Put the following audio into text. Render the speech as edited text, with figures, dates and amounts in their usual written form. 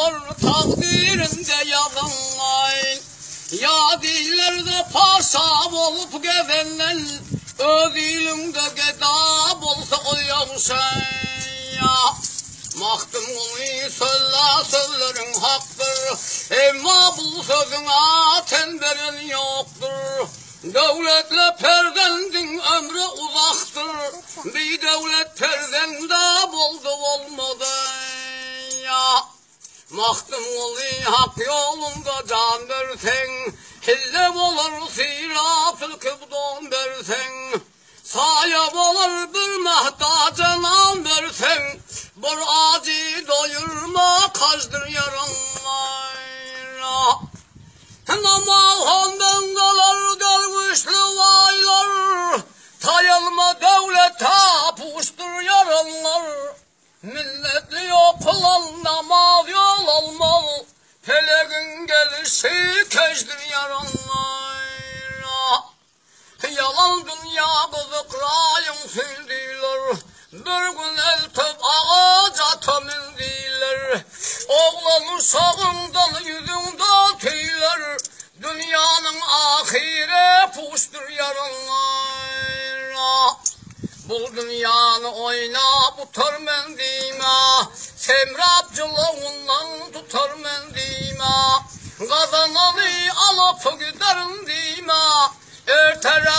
olur takdirinde yazılmay. Ya dillerde paşa olup gezenler, öz ilimde gedab olsa koyamsan ya. Mahtumuni sözlerin haktır, emma bu sözün aten veren yoktur. Devletle perdendin ömrü uzaktır, bir devlet perdende buldu olmadı ya. Mahtumuli hak yolunda can versen, hillem olur sirat-ı kıbdon versen. Sayap olur bir mehtaca nam versen, bir acı doyurma kazdır yaranlar. Namahondan kalar gelmişli vaylar, tayılma devlete puştur yaranlar. Milletli yok olan namaz yol olmaz, peleğin gelişi kezdir yaranlar. Yalan dünya kızıkrayın sildiler, bir gün el töp ağaca tömüldüler. Oğlanın sağından yüzünde tüyler, dünyanın ahire puştur yarınlar. Bu dünyanı oyna tutar mendime, semrapçılığından tutar mendime. Kazananı alıp giderim dime, ertere